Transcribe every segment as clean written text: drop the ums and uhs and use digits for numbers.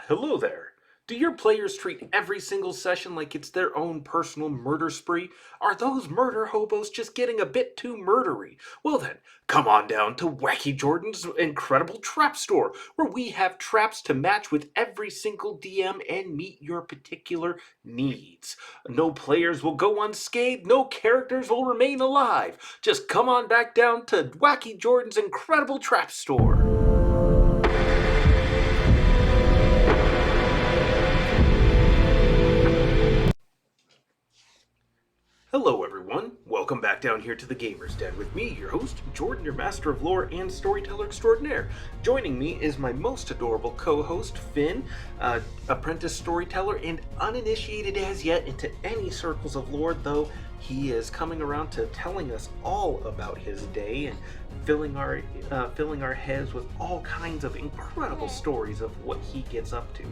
Hello there. Do your players treat every single session like it's their own personal murder spree? Are those murder hobos just getting a bit too murdery? Well then, come on down to Wacky Jordan's incredible trap store, where we have traps to match with every single DM and meet your particular needs. No players will go unscathed, no characters will remain alive. Just come on back down to Wacky Jordan's incredible trap store. Hello everyone, welcome back down here to the Gamer's Den with me, your host, Jordan, your master of lore and storyteller extraordinaire. Joining me is my most adorable co-host, Finn, apprentice storyteller and uninitiated as yet into any circles of lore, though he is coming around to telling us all about his day and filling our heads with all kinds of incredible stories of what he gets up to.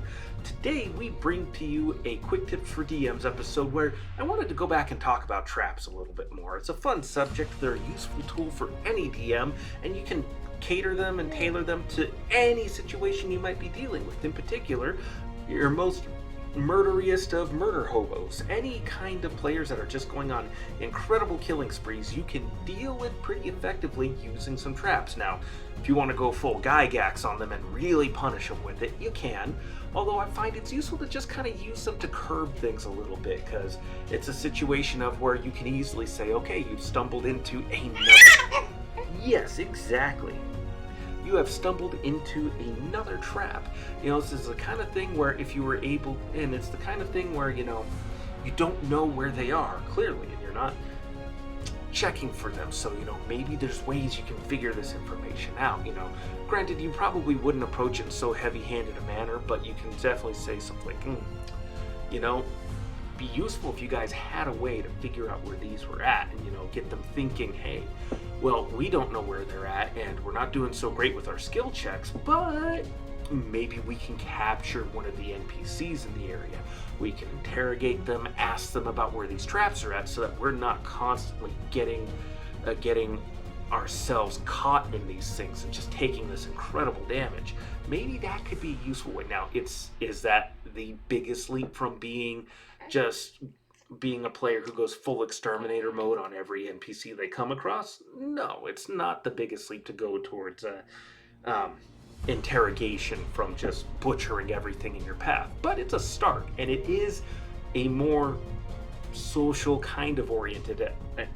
Today we bring to you a quick tips for DMs episode where I wanted to go back and talk about traps a little bit more. It's a fun subject, they're a useful tool for any DM, and you can cater them and tailor them to any situation you might be dealing with. In particular, your most murderiest of murder hobos, any kind of players that are just going on incredible killing sprees, you can deal with pretty effectively using some traps. Now, if you want to go full Gygax on them and really punish them with it, you can. Although I find it's useful to just kind of use them to curb things a little bit, because it's a situation of where you can easily say, okay, you've stumbled into another... Yes, exactly. You have stumbled into another trap. You know, this is the kind of thing where if you were able, and it's the kind of thing where, you don't know where they are, clearly, and you're not checking for them, so, maybe there's ways you can figure this information out, Granted, you probably wouldn't approach it in so heavy-handed a manner, but you can definitely say something like, be useful if you guys had a way to figure out where these were at and, get them thinking, hey, well, we don't know where they're at and we're not doing so great with our skill checks, but maybe we can capture one of the NPCs in the area. We can interrogate them, ask them about where these traps are at so that we're not constantly getting ourselves caught in these things and just taking this incredible damage. Maybe that could be a useful way. Now, is that the biggest leap from being a player who goes full exterminator mode on every NPC they come across? No, it's not the biggest leap to go towards interrogation from just butchering everything in your path. But it's a start, and it is a more social kind of oriented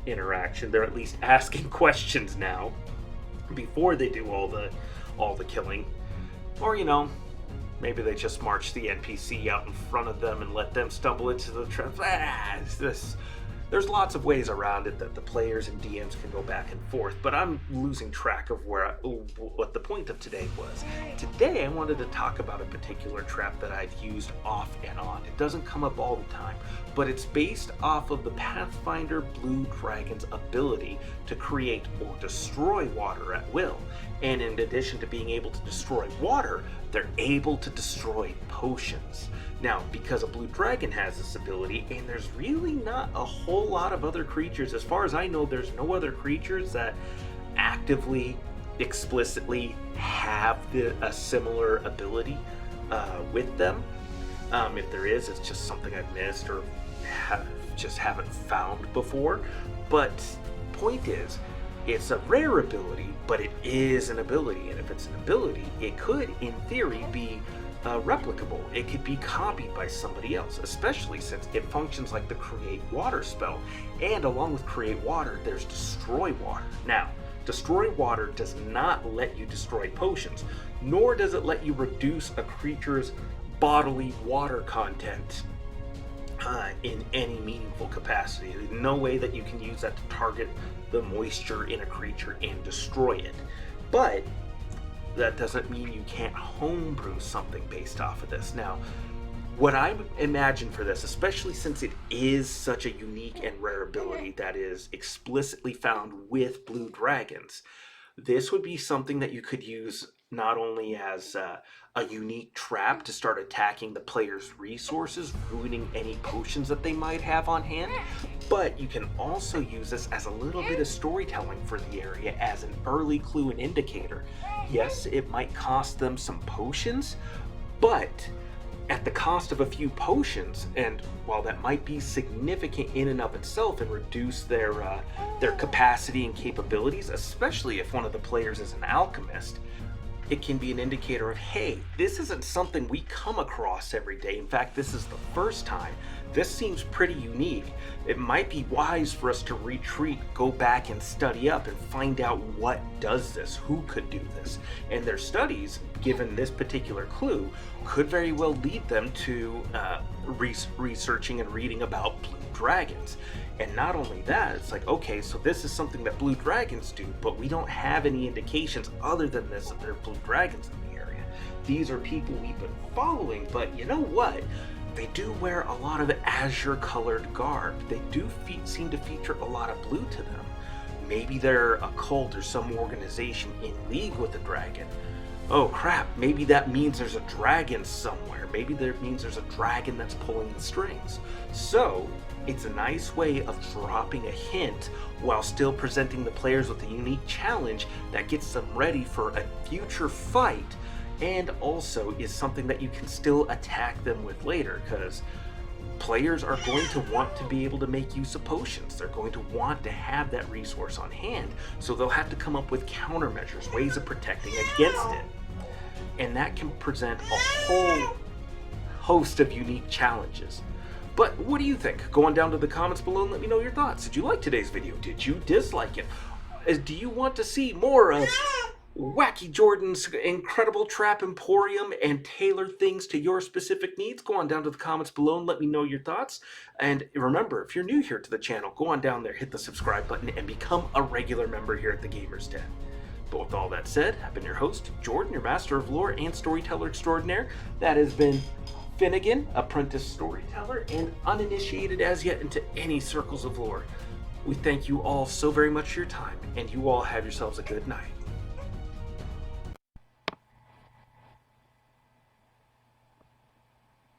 interaction. They're at least asking questions now before they do all the killing. Or, maybe they just march the NPC out in front of them and let them stumble into the trap. There's lots of ways around it that the players and DMs can go back and forth, but I'm losing track of what the point of today was. Today I wanted to talk about a particular trap that I've used off and on. It doesn't come up all the time, but it's based off of the Pathfinder Blue Dragon's ability to create or destroy water at will. And in addition to being able to destroy water, they're able to destroy potions. Now, because a blue dragon has this ability, and there's really not a whole lot of other creatures, as far as I know, there's no other creatures that actively, explicitly have a similar ability with them. If there is, it's just something I've missed or just haven't found before. But point is, it's a rare ability, but it is an ability, and if it's an ability, it could, in theory, be replicable. It could be copied by somebody else, especially since it functions like the Create Water spell. And along with Create Water, there's Destroy Water. Now, Destroy Water does not let you destroy potions, nor does it let you reduce a creature's bodily water content in any meaningful capacity. There's no way that you can use that to target the moisture in a creature and destroy it. But that doesn't mean you can't homebrew something based off of this. Now, what I imagine for this, especially since it is such a unique and rare ability that is explicitly found with blue dragons, this would be something that you could use not only as a unique trap to start attacking the player's resources, ruining any potions that they might have on hand, but you can also use this as a little bit of storytelling for the area as an early clue and indicator. Yes, it might cost them some potions, but at the cost of a few potions. And while that might be significant in and of itself and reduce their capacity and capabilities, especially if one of the players is an alchemist, it can be an indicator of, hey, this isn't something we come across every day. In fact, this is the first time. This seems pretty unique. It might be wise for us to retreat, go back and study up and find out what does this, who could do this. And their studies, given this particular clue, could very well lead them to researching and reading about blue dragons. And not only that, it's like, okay, so this is something that blue dragons do, but we don't have any indications other than this that there are blue dragons in the area. These are people we've been following, but you know what? They do wear a lot of azure-colored garb. They do seem to feature a lot of blue to them. Maybe they're a cult or some organization in league with a dragon. Oh crap, maybe that means there's a dragon somewhere. Maybe that means there's a dragon that's pulling the strings. So, it's a nice way of dropping a hint while still presenting the players with a unique challenge that gets them ready for a future fight, and also is something that you can still attack them with later, because players are going to want to be able to make use of potions. They're going to want to have that resource on hand, so they'll have to come up with countermeasures, ways of protecting against it. And that can present a whole host of unique challenges. But what do you think? Go on down to the comments below and let me know your thoughts. Did you like today's video? Did you dislike it? Do you want to see more of Wacky Jordan's incredible trap emporium and tailor things to your specific needs? Go on down to the comments below and let me know your thoughts. And remember, if you're new here to the channel, go on down there, hit the subscribe button, and become a regular member here at the Gamers Den. But with all that said, I've been your host, Jordan, your master of lore and storyteller extraordinaire. That has been Finnegan, apprentice storyteller and uninitiated as yet into any circles of lore. We thank you all so very much for your time, and you all have yourselves a good night.